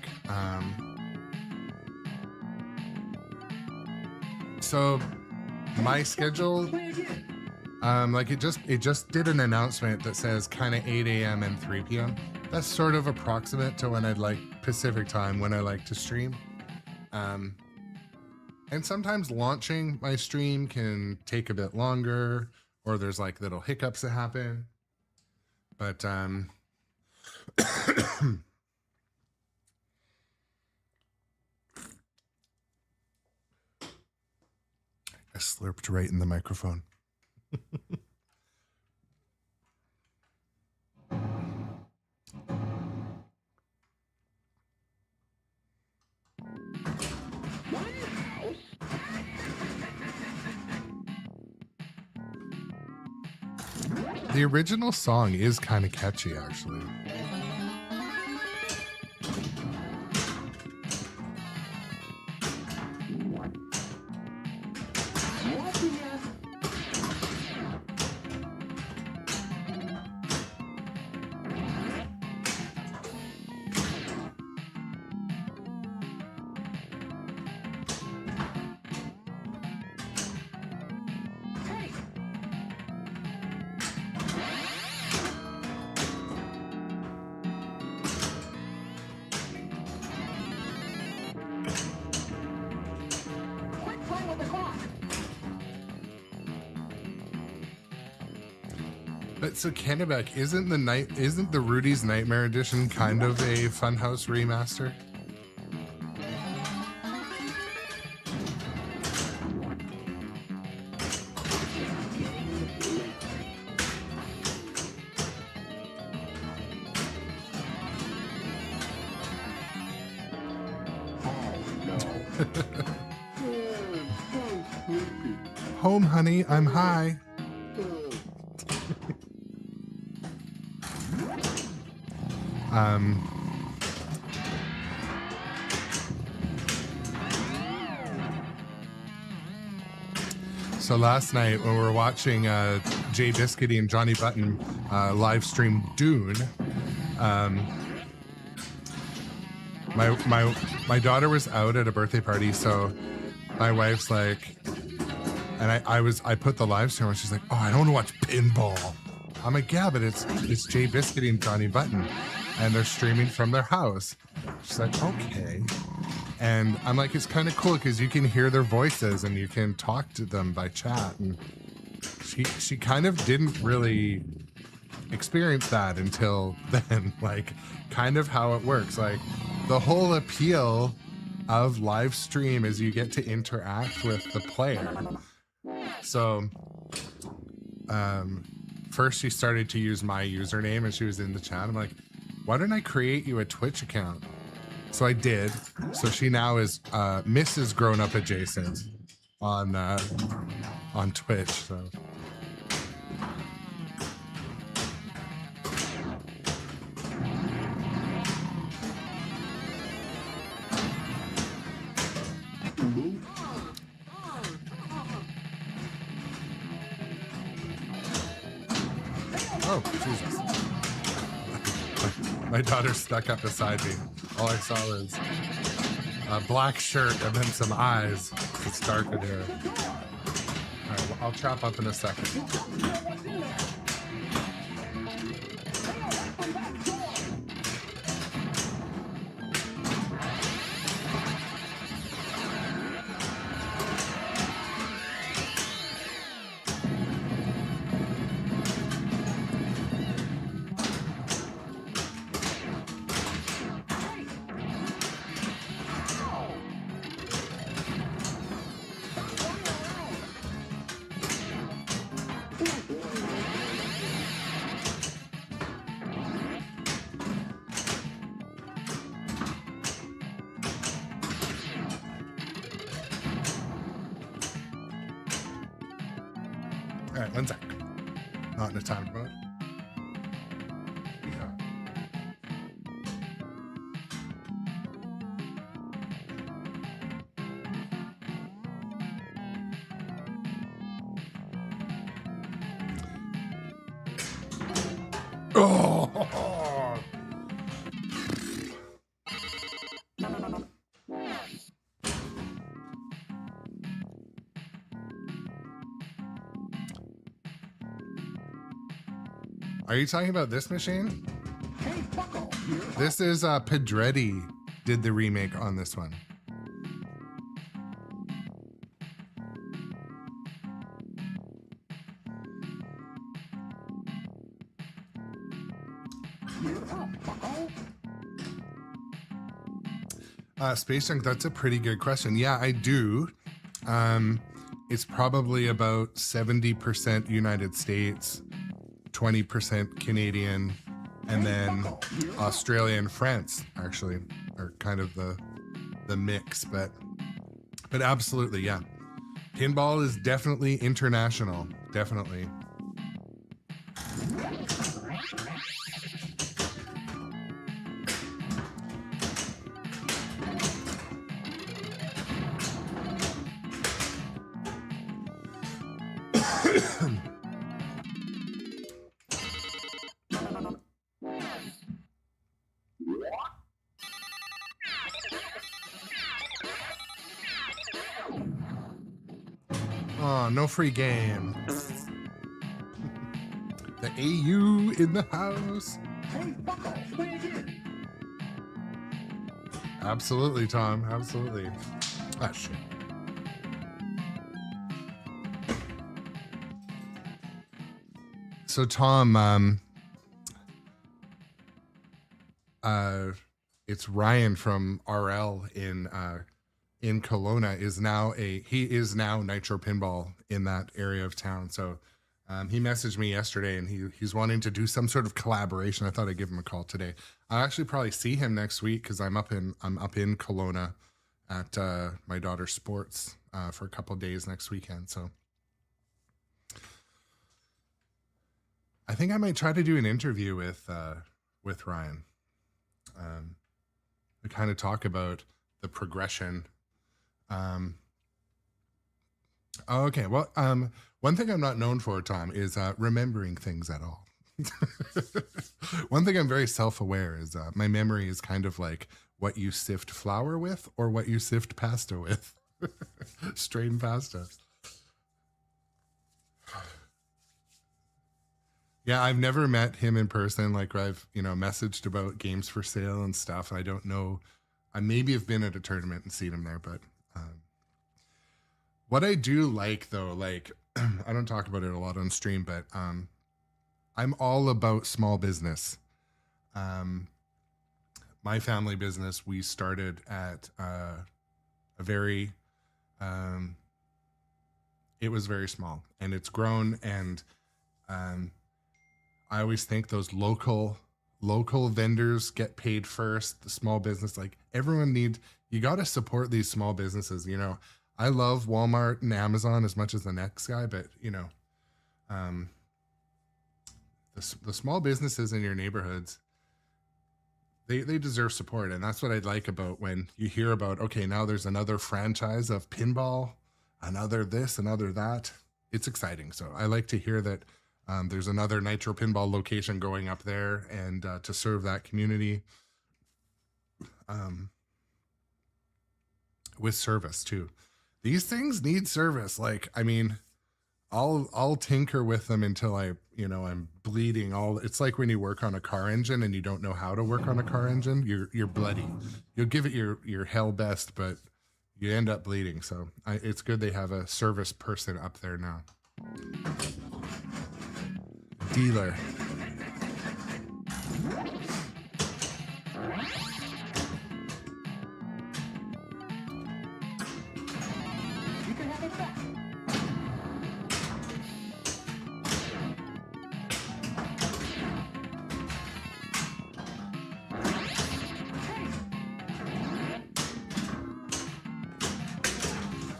So my schedule, like it just did an announcement that says kind of 8 a.m. and 3 p.m. That's sort of approximate to when I'd like Pacific time when I like to stream. And sometimes launching my stream can take a bit longer, or there's like little hiccups that happen. But I slurped right in the microphone. The original song is kind of catchy, actually. But so Kennebec, isn't the Rudy's Nightmare Edition kind of a Funhouse remaster? Home, honey, I'm high. So last night when we were watching Jay Biscuity and Johnny Button live stream Dune, my daughter was out at a birthday party, so my wife's like, and I put the live stream on, she's like, oh, I don't want to watch Pinball. I'm like, yeah, but it's Jay Biscuity and Johnny Button, and they're streaming from their house. She's like, okay. And I'm like, it's kind of cool because you can hear their voices and you can talk to them by chat. And she kind of didn't really experience that until then, like kind of how it works. Like the whole appeal of live stream is you get to interact with the player. So first she started to use my username and she was in the chat. I'm like, why don't I create you a Twitch account? So I did. So she now is Mrs. Grownup Adjacent on Twitch. So oh, Jesus. My daughter's stuck up beside me. All I saw was a black shirt and then some eyes. It's dark in here. All right, well, I'll chop up in a second. All right, one sec. Not in a time mode. Oh! Are you talking about this machine? Hey, Bucko, here. This is Pedretti did the remake on this one. Space Junk, that's a pretty good question. Yeah, I do. It's probably about 70% United States, 20% Canadian, and then Australia and France actually are kind of the mix, but absolutely, yeah. Pinball is definitely international, definitely. Oh, no free game. The AU in the house. Hey, Bucko, play again. Absolutely, Tom. Absolutely. Ah, shit. So, Tom, it's Ryan from RL in Kelowna he is now Nitro Pinball in that area of town. So he messaged me yesterday and he's wanting to do some sort of collaboration. I thought I'd give him a call today. I'll actually probably see him next week because I'm up in Kelowna at my daughter's sports for a couple of days next weekend. So I think I might try to do an interview with Ryan. To kind of talk about the progression. Okay. Well, one thing I'm not known for, Tom, is remembering things at all. One thing I'm very self-aware is my memory is kind of like what you sift flour with or what you sift pasta with. Strained pasta. Yeah, I've never met him in person. Like I've, messaged about games for sale and stuff. I don't know. I maybe have been at a tournament and seen him there, but what I do like though, like I don't talk about it a lot on stream, but I'm all about small business. My family business, we started at a very, it was very small and it's grown. And I always think those local vendors get paid first. The small business, like you got to support these small businesses. I love Walmart and Amazon as much as the next guy, but the small businesses in your neighborhoods, they deserve support. And that's what I like about when you hear about, okay, now there's another franchise of pinball, another this, another that. It's exciting. So I like to hear that there's another Nitro Pinball location going up there and to serve that community with service too. These things need service. Like, I mean, I'll tinker with them until I'm bleeding. It's like when you work on a car engine and you don't know how to work on a car engine, you're bloody. You'll give it your hell best, but you end up bleeding. So it's good they have a service person up there now. Dealer. You can have it back.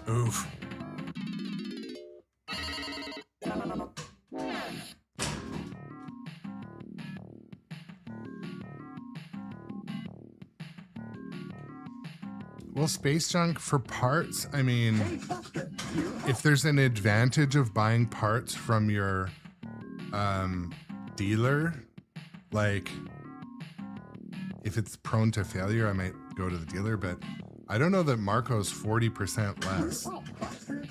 Oof. Well, space junk for parts, I mean, Hey, Buster, you're up. if there's an advantage of buying parts from your dealer, like if it's prone to failure, I might go to the dealer, but I don't know that Marco's 40% less. You're up, Buster.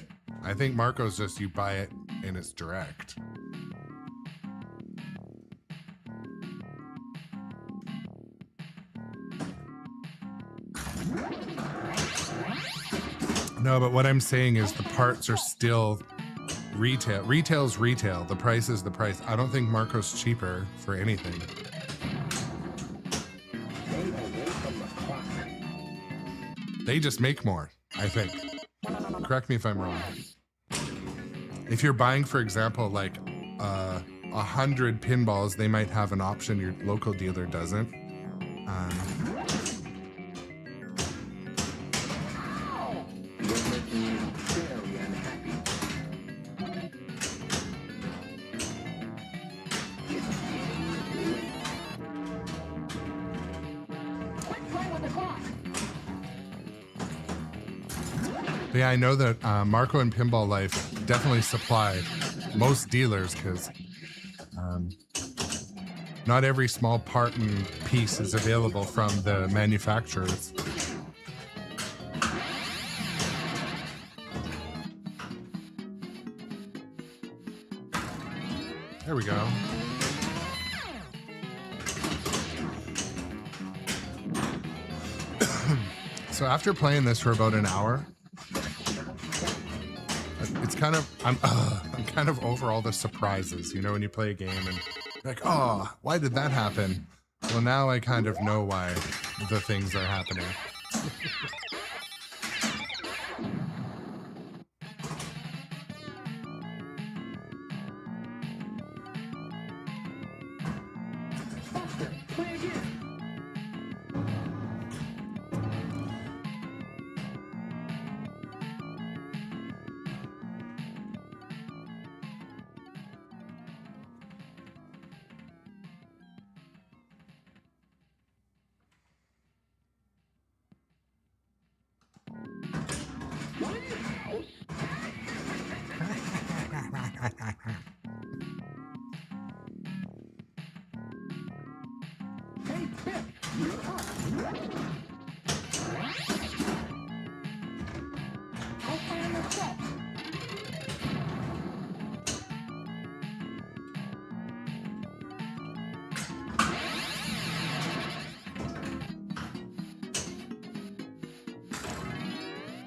I think Marco's just you buy it and it's direct. No, but what I'm saying is the parts are still retail. Retail's retail. The price is the price. I don't think Marco's cheaper for anything. Stay away from the clock. They just make more, I think. Correct me if I'm wrong. If you're buying, for example, like 100 pinballs, they might have an option your local dealer doesn't. You're making me very unhappy. Quit playing with the clock. But yeah, I know that Marco and Pinball Life definitely supply most dealers because not every small part and piece is available from the manufacturers. There we go. So after playing this for about an hour, it's kind of I'm kind of over all the surprises, you know, when you play a game and you're like, oh, why did that happen? Well, now I kind of know why the things are happening. Buster, play again. Funhouse? Hey, Pip, you're up. Go play on the set.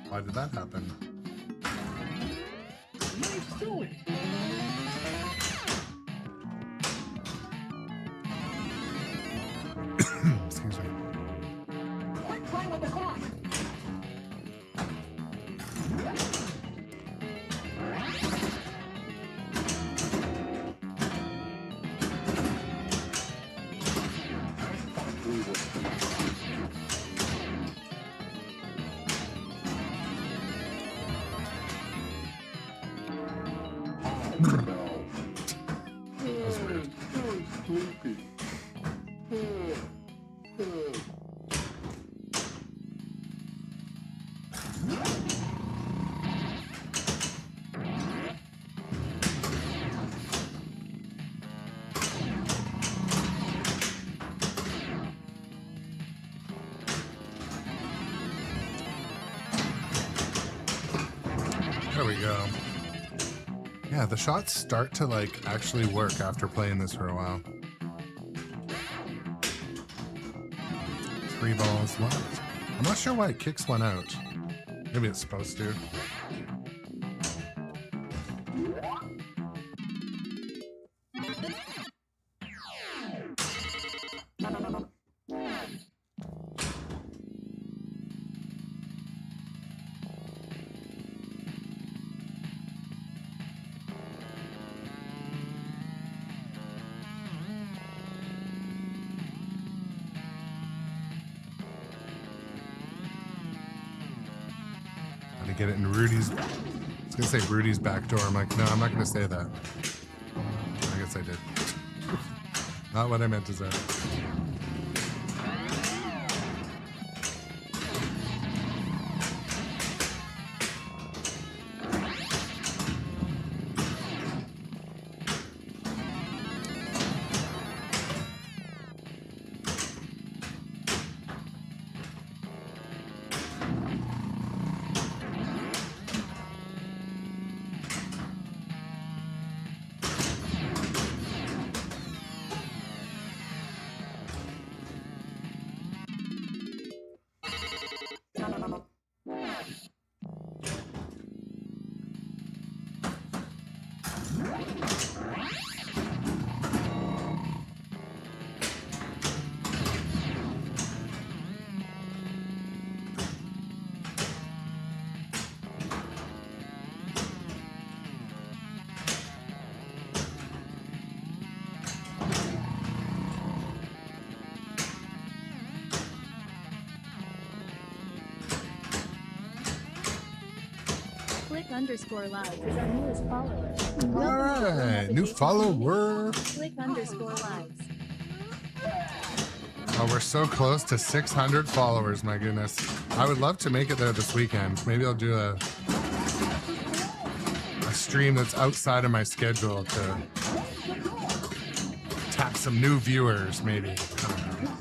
Why did that happen? Nice doing. Excuse me. Quit playing with the clock. I thought we were no. That was weird. I'm sleepy. There we go. Yeah, the shots start to like actually work after playing this for a while. 3 balls left. I'm not sure why it kicks one out. Maybe it's supposed to. To get it in Rudy's. I was gonna say Rudy's back door. I'm like, no, I'm not gonna say that. I guess I did. Not what I meant to say. Click_live is our newest follower. All right, new follower. Click_lives. Oh, we're so close to 600 followers. My goodness, I would love to make it there this weekend. Maybe I'll do a stream that's outside of my schedule to tap some new viewers. Maybe. I don't know.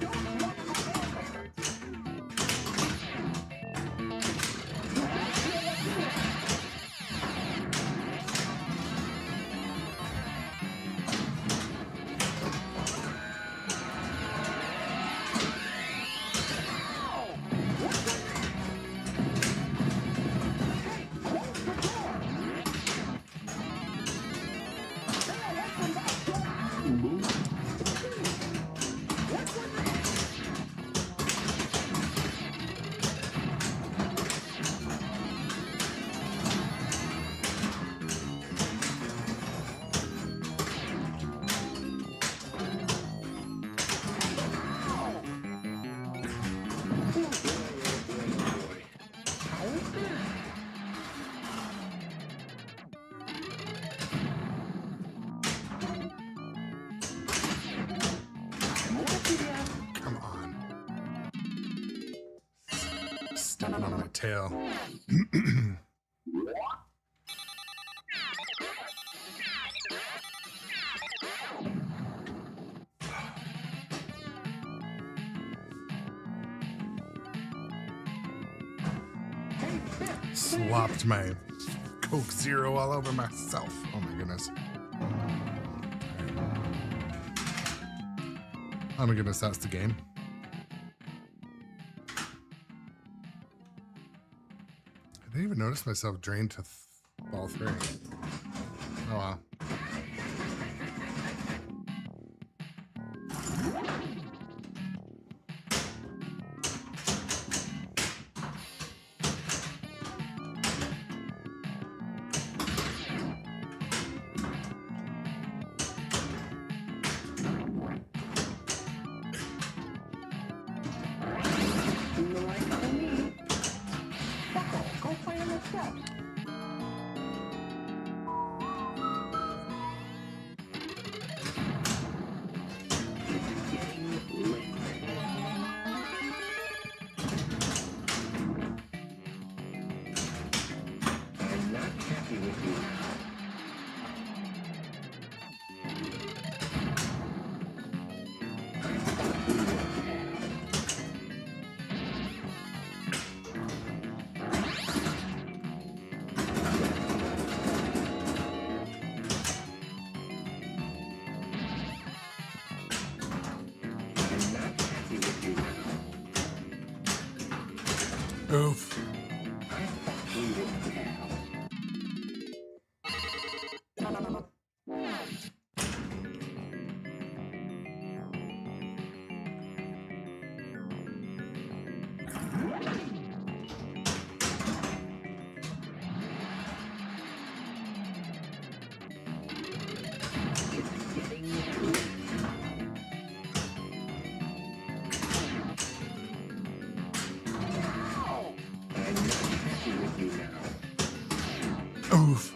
Come on. Stepping on my tail. Slopped my Coke Zero all over myself. Oh my goodness. Oh my goodness, that's the game. I didn't even notice myself drained to ball 3. Oh wow. Oof. Oof.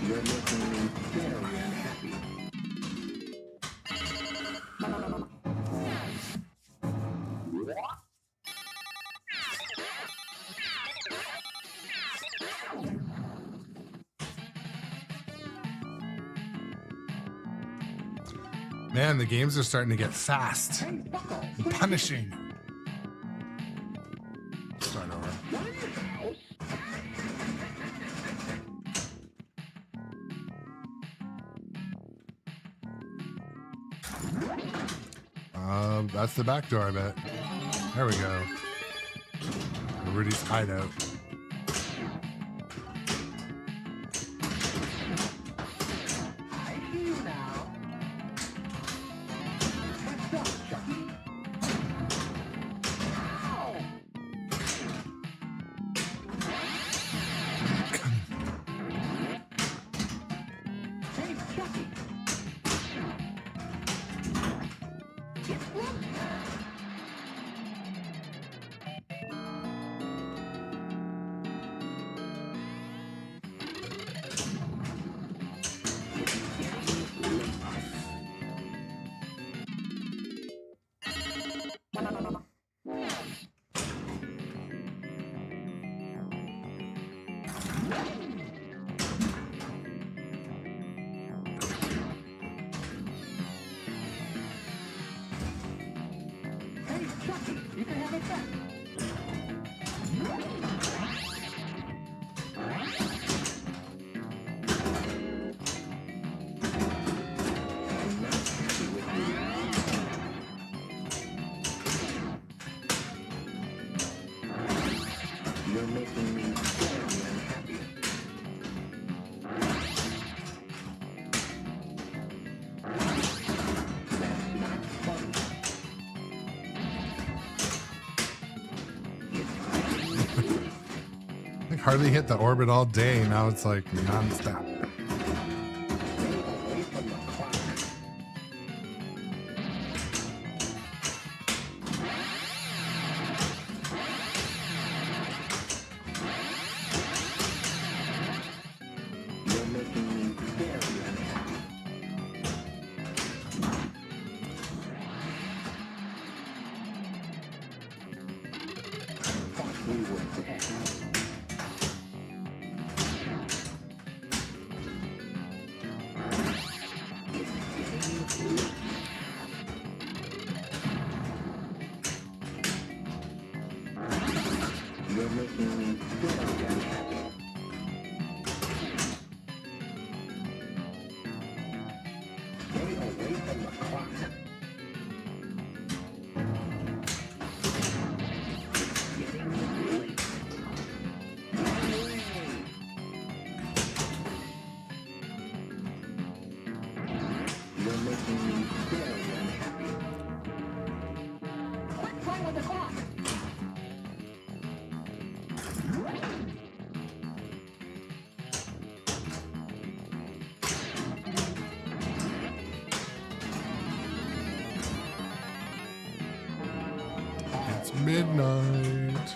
You're making me very unhappy. Man, the games are starting to get fast Hey, Bucko, and punishing. Start over. That's the back door, I bet. There we go. Everybody's hideout. I hear you now. What's up, Chucky? Ow! Hey, Chucky. Hey, Chucky, you can have it back. I'm not happy with you. You're making me very unhappy. That's not fun. I hardly hit the orbit all day. Now it's like nonstop. Stay away from the clock. You're making me very unhappy. Thought we were pets. It's getting late. You're making me very unhappy. Stay away from the clock. It's getting late. You're making me very unhappy. Quit playing with the clock. It's midnight.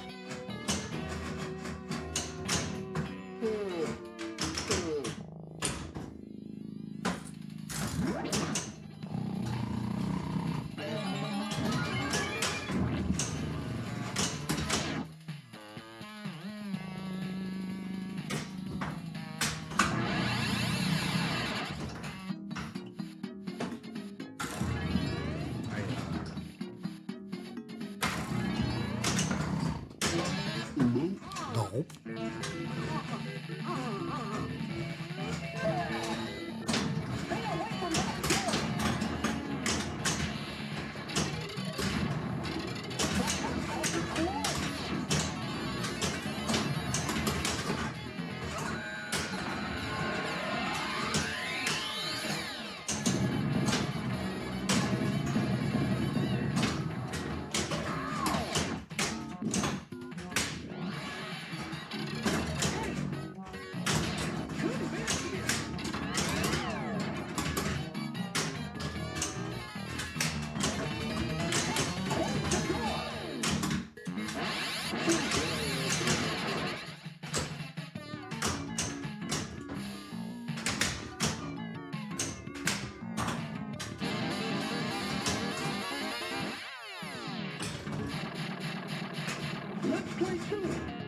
Nope. Let's play too.